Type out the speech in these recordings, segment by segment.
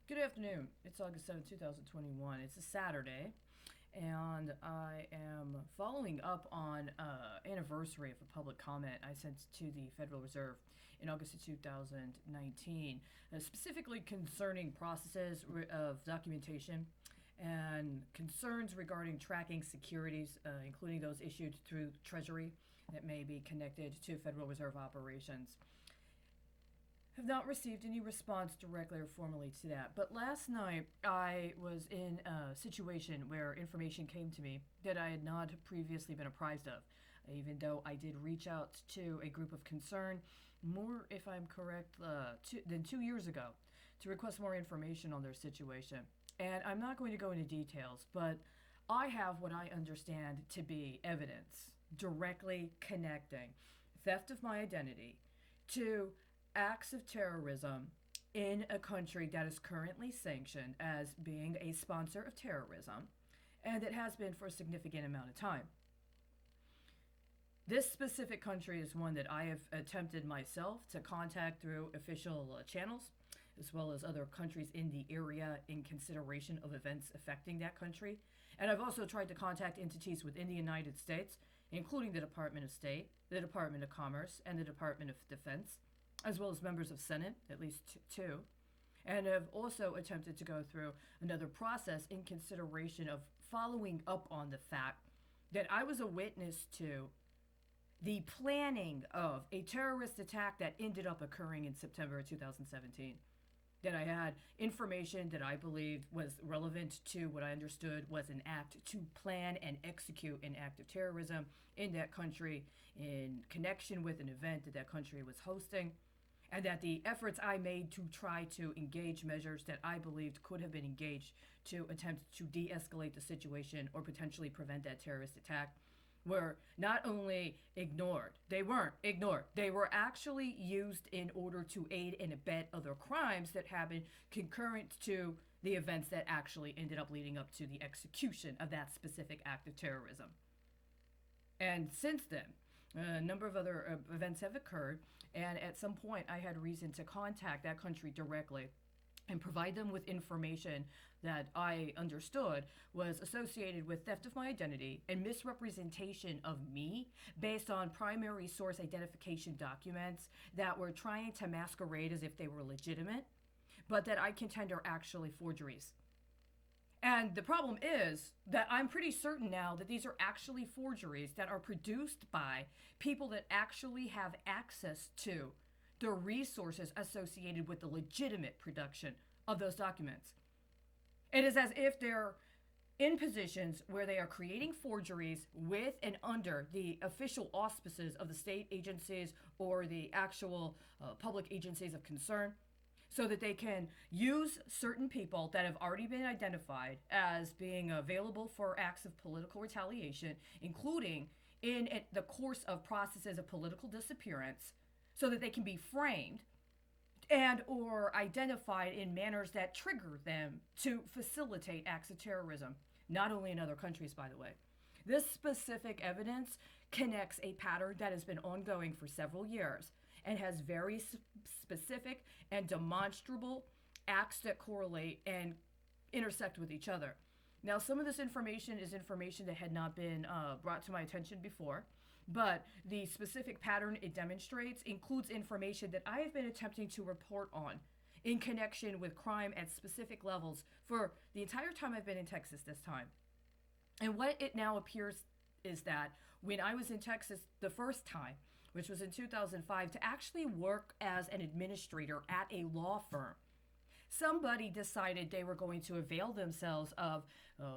Good afternoon. It's August 7th, 2021. It's a Saturday, and I am following up on anniversary of a public comment I sent to the Federal Reserve in August of 2019, specifically concerning processes of documentation and concerns regarding tracking securities, including those issued through Treasury that may be connected to Federal Reserve operations. Have not received any response directly or formally to that. But last night, I was in a situation where information came to me that I had not previously been apprised of, even though I did reach out to a group of concern, more, if I'm correct, than 2 years ago, to request more information on their situation. And I'm not going to go into details, but I have what I understand to be evidence directly connecting theft of my identity to acts of terrorism in a country that is currently sanctioned as being a sponsor of terrorism, and it has been for a significant amount of time. This specific country is one that I have attempted myself to contact through official channels, as well as other countries in the area in consideration of events affecting that country. And I've also tried to contact entities within the United States, including the Department of State, the Department of Commerce, and the Department of Defense, as well as members of Senate, at least two, and have also attempted to go through another process in consideration of following up on the fact that I was a witness to the planning of a terrorist attack that ended up occurring in September of 2017. That I had information that I believed was relevant to what I understood was an act to plan and execute an act of terrorism in that country in connection with an event that that country was hosting, and that the efforts I made to try to engage measures that I believed could have been engaged to attempt to de escalate the situation or potentially prevent that terrorist attack were not only ignored, they weren't ignored, they were actually used in order to aid and abet other crimes that happened concurrent to the events that actually ended up leading up to the execution of that specific act of terrorism. And since then, a number of other events have occurred, and at some point, I had reason to contact that country directly and provide them with information that I understood was associated with theft of my identity and misrepresentation of me based on primary source identification documents that were trying to masquerade as if they were legitimate, but that I contend are actually forgeries. And the problem is that I'm pretty certain now that these are actually forgeries that are produced by people that actually have access to the resources associated with the legitimate production of those documents. It is as if they're in positions where they are creating forgeries with and under the official auspices of the state agencies or the actual public agencies of concern, so that they can use certain people that have already been identified as being available for acts of political retaliation, including in the course of processes of political disappearance, so that they can be framed and or identified in manners that trigger them to facilitate acts of terrorism, not only in other countries, by the way. This specific evidence connects a pattern that has been ongoing for several years and has very specific and demonstrable acts that correlate and intersect with each other. Now, some of this information is information that had not been brought to my attention before, but the specific pattern it demonstrates includes information that I have been attempting to report on in connection with crime at specific levels for the entire time I've been in Texas this time. And what it now appears is that when I was in Texas the first time, which was in 2005, to actually work as an administrator at a law firm, somebody decided they were going to avail themselves of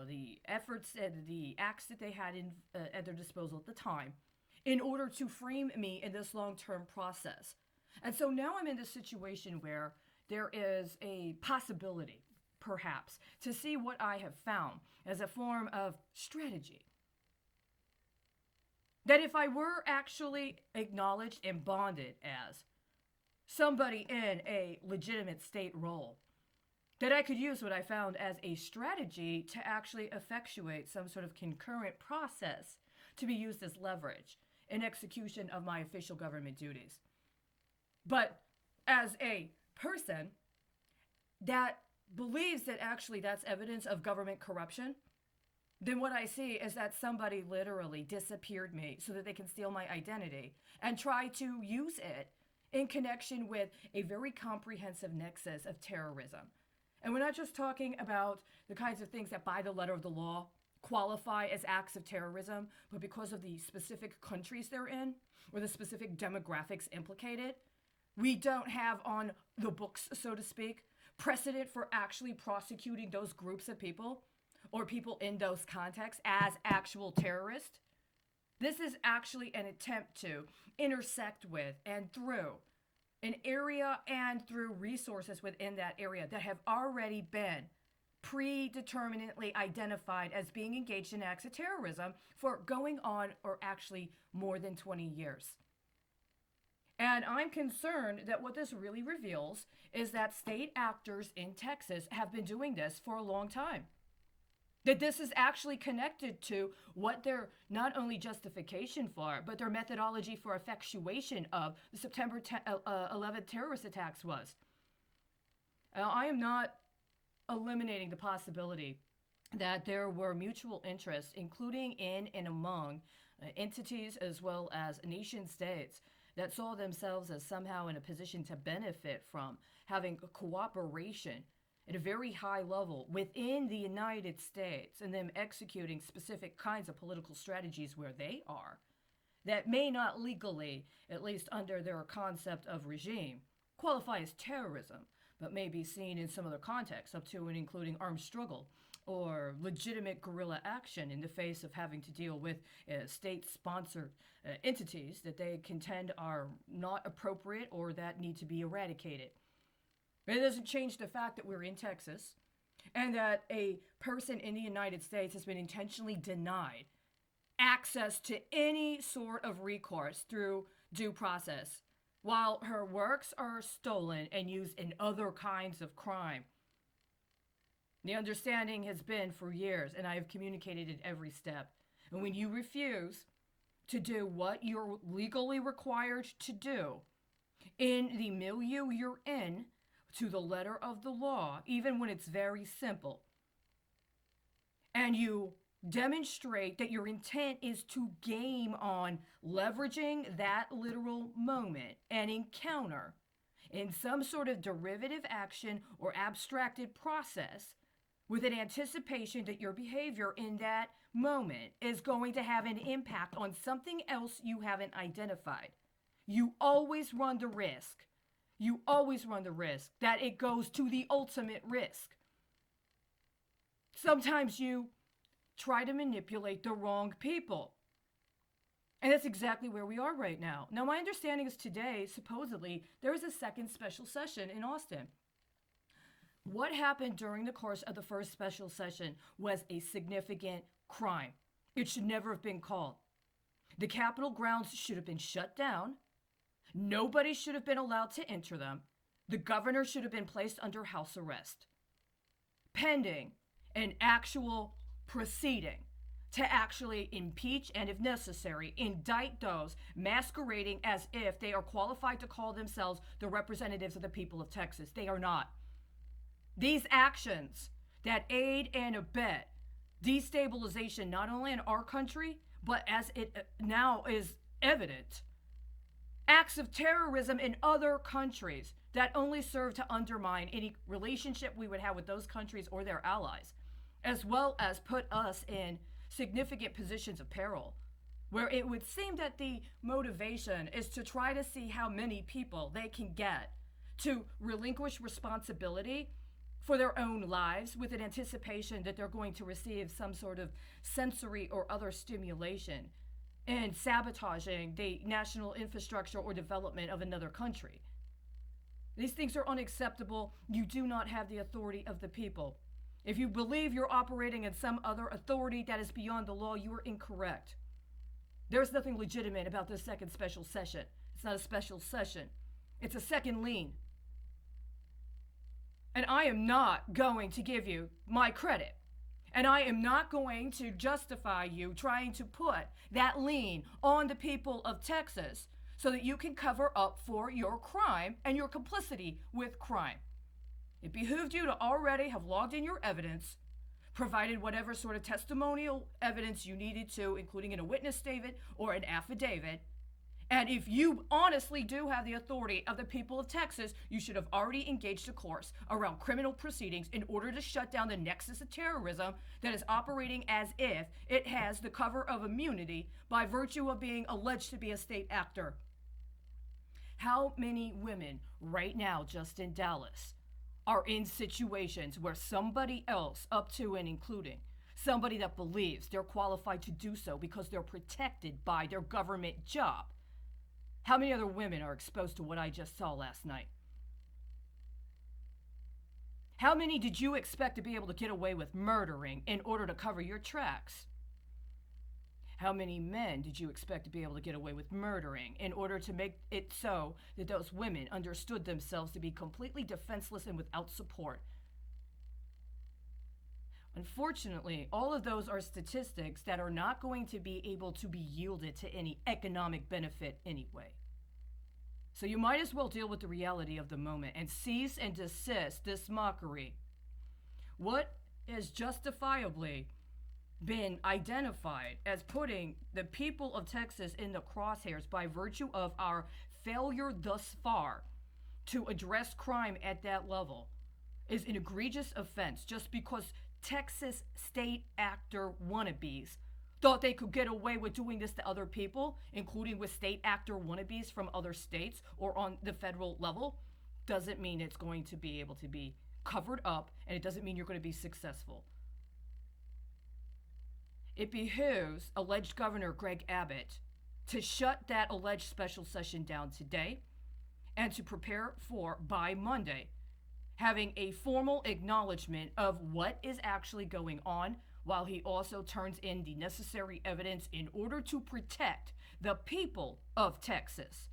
the efforts and the acts that they had at their disposal at the time in order to frame me in this long-term process. And so now I'm in this situation where there is a possibility, perhaps, to see what I have found as a form of strategy. That if I were actually acknowledged and bonded as somebody in a legitimate state role, that I could use what I found as a strategy to actually effectuate some sort of concurrent process to be used as leverage in execution of my official government duties. But as a person that believes that actually that's evidence of government corruption, then what I see is that somebody literally disappeared me so that they can steal my identity and try to use it in connection with a very comprehensive nexus of terrorism. And we're not just talking about the kinds of things that by the letter of the law qualify as acts of terrorism, but because of the specific countries they're in or the specific demographics implicated, we don't have on the books, so to speak, precedent for actually prosecuting those groups of people or people in those contexts as actual terrorists. This is actually an attempt to intersect with and through an area and through resources within that area that have already been predeterminately identified as being engaged in acts of terrorism for going on or actually more than 20 years. And I'm concerned that what this really reveals is that state actors in Texas have been doing this for a long time. That this is actually connected to what their not only justification for, but their methodology for effectuation of the September 11th terrorist attacks was. I am not eliminating the possibility that there were mutual interests, including in and among entities as well as nation states, that saw themselves as somehow in a position to benefit from having cooperation at a very high level within the United States and them executing specific kinds of political strategies where they are that may not legally, at least under their concept of regime, qualify as terrorism, but may be seen in some other contexts up to and including armed struggle or legitimate guerrilla action in the face of having to deal with state-sponsored entities that they contend are not appropriate or that need to be eradicated. It doesn't change the fact that we're in Texas and that a person in the United States has been intentionally denied access to any sort of recourse through due process while her works are stolen and used in other kinds of crime. The understanding has been for years, and I have communicated at every step. And when you refuse to do what you're legally required to do in the milieu you're in, to the letter of the law, even when it's very simple, and you demonstrate that your intent is to game on leveraging that literal moment and encounter in some sort of derivative action or abstracted process with an anticipation that your behavior in that moment is going to have an impact on something else you haven't identified, you always run the risk. You always run the risk that it goes to the ultimate risk. Sometimes you try to manipulate the wrong people. And that's exactly where we are right now. Now, my understanding is today, supposedly, there is a second special session in Austin. What happened during the course of the first special session was a significant crime. It should never have been called. The Capitol grounds should have been shut down. Nobody should have been allowed to enter them. The governor should have been placed under house arrest, pending an actual proceeding to actually impeach and, if necessary, indict those masquerading as if they are qualified to call themselves the representatives of the people of Texas. They are not. These actions that aid and abet destabilization, not only in our country, but as it now is evident, acts of terrorism in other countries that only serve to undermine any relationship we would have with those countries or their allies, as well as put us in significant positions of peril, where it would seem that the motivation is to try to see how many people they can get to relinquish responsibility for their own lives with an anticipation that they're going to receive some sort of sensory or other stimulation and sabotaging the national infrastructure or development of another country. These things are unacceptable. You do not have the authority of the people. If you believe you're operating in some other authority that is beyond the law, you are incorrect. There's nothing legitimate about this second special session. It's not a special session. It's a second lien. And I am not going to give you my credit. And I am not going to justify you trying to put that lien on the people of Texas so that you can cover up for your crime and your complicity with crime. It behooved you to already have logged in your evidence, provided whatever sort of testimonial evidence you needed to, including in a witness statement or an affidavit. And if you honestly do have the authority of the people of Texas, you should have already engaged a course around criminal proceedings in order to shut down the nexus of terrorism that is operating as if it has the cover of immunity by virtue of being alleged to be a state actor. How many women right now, just in Dallas, are in situations where somebody else, up to and including somebody that believes they're qualified to do so because they're protected by their government job? How many other women are exposed to what I just saw last night? How many did you expect to be able to get away with murdering in order to cover your tracks? How many men did you expect to be able to get away with murdering in order to make it so that those women understood themselves to be completely defenseless and without support? Unfortunately, all of those are statistics that are not going to be able to be yielded to any economic benefit anyway. So you might as well deal with the reality of the moment and cease and desist this mockery. What has justifiably been identified as putting the people of Texas in the crosshairs by virtue of our failure thus far to address crime at that level is an egregious offense just because Texas state actor wannabes thought they could get away with doing this to other people, including with state actor wannabes from other states or on the federal level, doesn't mean it's going to be able to be covered up, and it doesn't mean you're going to be successful. It behooves alleged Governor Greg Abbott to shut that alleged special session down today and to prepare for, by Monday, having a formal acknowledgement of what is actually going on, while he also turns in the necessary evidence in order to protect the people of Texas.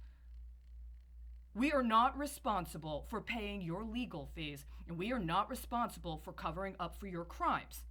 We are not responsible for paying your legal fees, and we are not responsible for covering up for your crimes.